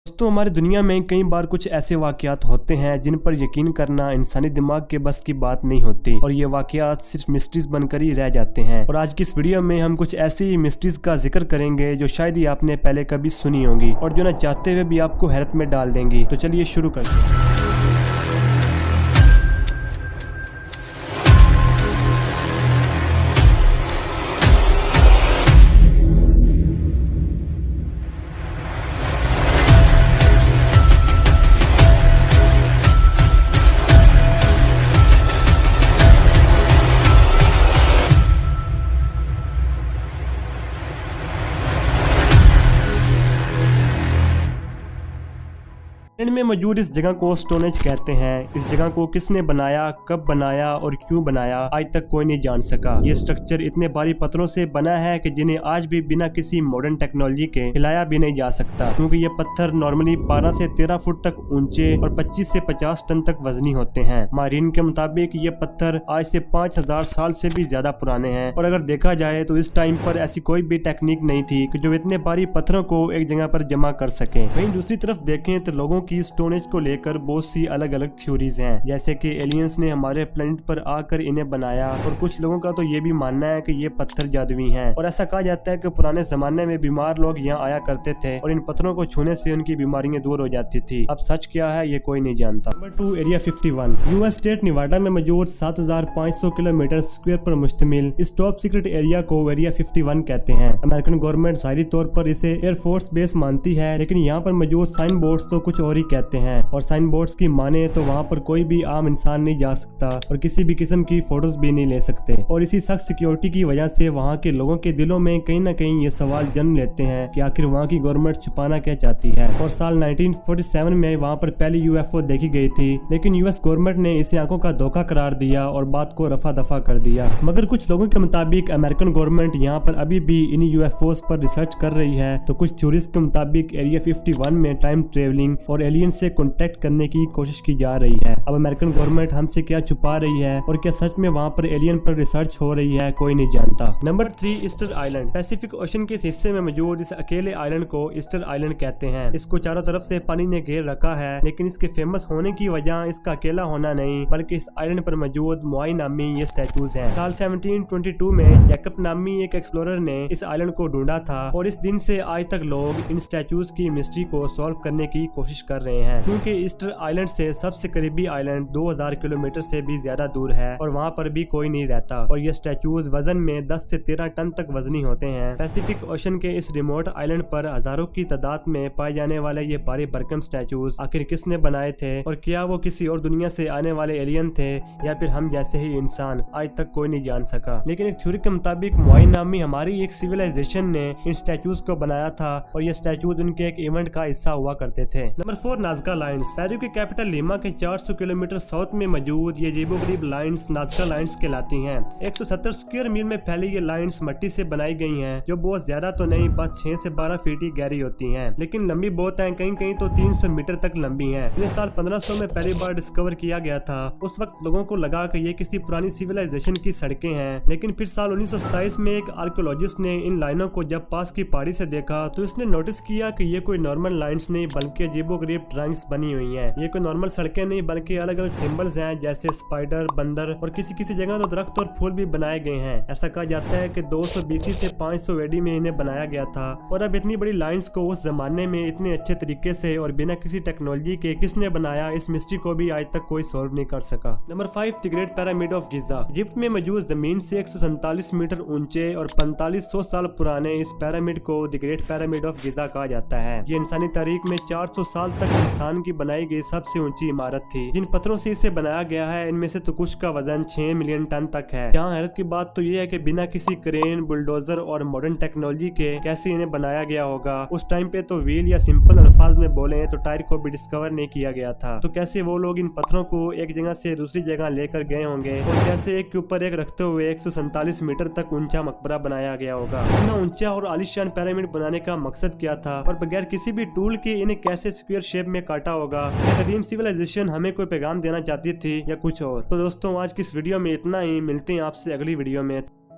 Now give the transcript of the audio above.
दोस्तों हमारी दुनिया में कई बार कुछ ऐसे वाकयात होते हैं जिन पर यकीन करना इंसानी दिमाग के बस की बात नहीं होती और ये वाकयात सिर्फ मिस्ट्रीज बनकर ही रह जाते हैं। और आज की इस वीडियो में हम कुछ ऐसी मिस्ट्रीज का जिक्र करेंगे जो शायद ही आपने पहले कभी सुनी होंगी और जो न चाहते हुए भी आपको हैरत में डाल देंगी। तो चलिए शुरू करते हैं। इंग्लैंड में मौजूद इस जगह को स्टोनेज कहते हैं। इस जगह को किसने बनाया, कब बनाया और क्यों बनाया, आज तक कोई नहीं जान सका। ये स्ट्रक्चर इतने भारी पत्थरों से बना है कि जिन्हें आज भी बिना किसी मॉडर्न टेक्नोलॉजी के हिलाया भी नहीं जा सकता, क्योंकि ये पत्थर नॉर्मली 12 से 13 फुट तक ऊंचे और 25 से 50 टन तक वजनी होते हैं। माहिरीन के मुताबिक ये पत्थर आज से 5000 साल से भी ज्यादा पुराने हैं और अगर देखा जाए तो इस टाइम पर ऐसी कोई भी टेक्निक नहीं थी कि जो इतने भारी पत्थरों को एक जगह पर जमा कर सके। वहीं दूसरी तरफ देखें तो लोगों की स्टोनेज को लेकर बहुत सी अलग अलग थ्योरीज हैं, जैसे कि एलियंस ने हमारे प्लेनेट पर आकर इन्हें बनाया, और कुछ लोगों का तो ये भी मानना है कि ये पत्थर जादुई हैं। और ऐसा कहा जाता है कि पुराने जमाने में बीमार लोग यहाँ आया करते थे और इन पत्थरों को छूने से उनकी बीमारियां दूर हो जाती थी। अब सच क्या है ये कोई नहीं जानता। Number 2, area 51। यूएस स्टेट निवाडा में मौजूद 7500 किलोमीटर स्क्वायर पर मुश्तमिल इस टॉप सीक्रेट एरिया को एरिया 51 कहते हैं। अमेरिकन गवर्नमेंट जाहिरी तौर पर इसे एयरफोर्स बेस मानती है, लेकिन यहाँ पर मौजूद साइन बोर्ड्स तो कुछ और ही कहते हैं। और साइन बोर्ड्स की माने तो वहाँ पर कोई भी आम इंसान नहीं जा सकता और किसी भी किस्म की फोटोज भी नहीं ले सकते। और इसी सख्त सिक्योरिटी की वजह से वहाँ के लोगों के दिलों में कहीं न कहीं ये सवाल जन्म लेते हैं कि आखिर वहाँ की गवर्नमेंट छुपाना क्या चाहती है। और साल 1947 में वहाँ पर पहली यूएफओ देखी गई थी, लेकिन यूएस गवर्नमेंट ने इसे आंखों का धोखा करार दिया और बात को रफा दफा कर दिया। मगर कुछ लोगों के मुताबिक अमेरिकन गवर्नमेंट यहाँ पर अभी भी इन यूएफओस पर रिसर्च कर रही है। तो कुछ थ्योरीज के मुताबिक एरिया 51 में टाइम ट्रेवलिंग और एलियन से कॉन्टेक्ट करने की कोशिश की जा रही है। अब अमेरिकन गवर्नमेंट हमसे क्या छुपा रही है और क्या सच में वहाँ पर एलियन पर रिसर्च हो रही है, कोई नहीं जानता। Number 3, Easter island. Pacific ocean के इस हिस्से में मौजूद इस अकेले आइलैंड को ईस्टर आइलैंड कहते हैं। इसको चारों तरफ से पानी ने घेर रखा है, लेकिन इसके फेमस होने की वजह इसका अकेला होना नहीं बल्कि इस आइलैंड पर मौजूद मोआई नामी ये स्टैचूज हैं। साल 1722 में जैकब नामी एक एक्सप्लोरर ने इस आइलैंड को ढूंढा था और इस दिन से आज तक लोग इन स्टैचूज की मिस्ट्री को सॉल्व करने की कोशिश कर रहे हैं, क्योंकि ईस्टर आइलैंड से सबसे करीबी आइलैंड 2000 किलोमीटर से भी ज्यादा दूर है और वहाँ पर भी कोई नहीं रहता। और ये स्टैचूज वजन में 10 से 13 टन तक वजनी होते हैं। पैसिफिक ओशन के इस रिमोट आइलैंड पर हजारों की तादाद में पाए जाने वाले ये भारी भरकम स्टैचूज आखिर किसने बनाए थे और क्या वो किसी और दुनिया से आने वाले एलियन थे या फिर हम जैसे ही इंसान, आज तक कोई नहीं जान सका। लेकिन एक थ्योरी के मुताबिक मोआई नामी हमारी एक सिविलाइजेशन ने इन स्टैचूज को बनाया था और ये स्टैचूज उनके एक इवेंट का हिस्सा हुआ करते थे। Number 4, Nazca lines. पेरू की कैपिटल लीमा के 400 किलोमीटर साउथ में मौजूद ये अजीबोगरीब लाइन्स नाज़का लाइन्स कहलाती हैं। 170 स्क्वायर मील में फैली ये लाइन्स मिट्टी से बनाई गई हैं, जो बहुत ज्यादा तो नहीं, बस 6 से 12 फीट ही गहरी होती हैं, लेकिन लंबी बहुत है, कहीं कहीं तो 300 मीटर तक लंबी हैं। इन्हें साल 1500 में पहली बार डिस्कवर किया गया था। उस वक्त लोगों को लगा कि ये किसी पुरानी सिविलाइजेशन की सड़कें हैं, लेकिन फिर साल 1927 में एक आर्कियोलॉजिस्ट ने इन लाइनों को जब पास की पहाड़ी से देखा तो इसने नोटिस किया कि ये कोई नॉर्मल लाइन्स नहीं बल्कि अजीबोगरीब ड्राइंग्स बनी हुई हैं। ये कोई नॉर्मल सड़कें नहीं बल्कि अलग अलग सिंबल्स हैं, जैसे स्पाइडर, बंदर और किसी किसी जगह तो दरख्त और फूल भी बनाए गए हैं। ऐसा कहा जाता है कि 200 BC से 500 AD में इन्हें बनाया गया था। और अब इतनी बड़ी लाइंस को उस जमाने में इतने अच्छे तरीके से और बिना किसी टेक्नोलॉजी के किसने बनाया, इस मिस्ट्री को भी आज तक कोई सॉल्व नहीं कर सका। Number 5, the great pyramid of Giza. Egypt में मौजूद जमीन से 147 मीटर ऊंचे और 4500 साल पुराने इस पिरामिड को द ग्रेट पिरामिड ऑफ गिजा कहा जाता है। ये इंसानी तारीख में 400 साल तक इंसान की बनाई गई सबसे ऊंची इमारत थी। जिन पत्थरों से इसे बनाया गया है इनमें से तो कुछ का वजन 6 मिलियन टन तक है। यहाँ हैरत की बात तो ये है कि बिना किसी क्रेन, बुलडोजर और मॉडर्न टेक्नोलॉजी के कैसे इन्हें बनाया गया होगा। उस टाइम पे तो व्हील या सिंपल अल्फाज में बोले तो टायर को भी डिस्कवर नहीं किया गया था। तो कैसे वो लोग इन पत्थरों को एक जगह से दूसरी जगह लेकर गए होंगे और कैसे एक के ऊपर एक रखते हुए 147 मीटर तक ऊंचा मकबरा बनाया गया होगा। इतना ऊंचा और आलिशान पिरामिड बनाने का मकसद क्या था और बगैर किसी भी टूल के इन्हें कैसे स्क्वायर शेप में काटा होगा। कदीम सिविलाइजेशन हमें कोई पैगाम देना चाहती थी या कुछ और। तो दोस्तों आज की इस वीडियो में इतना ही, मिलते हैं आपसे अगली वीडियो में।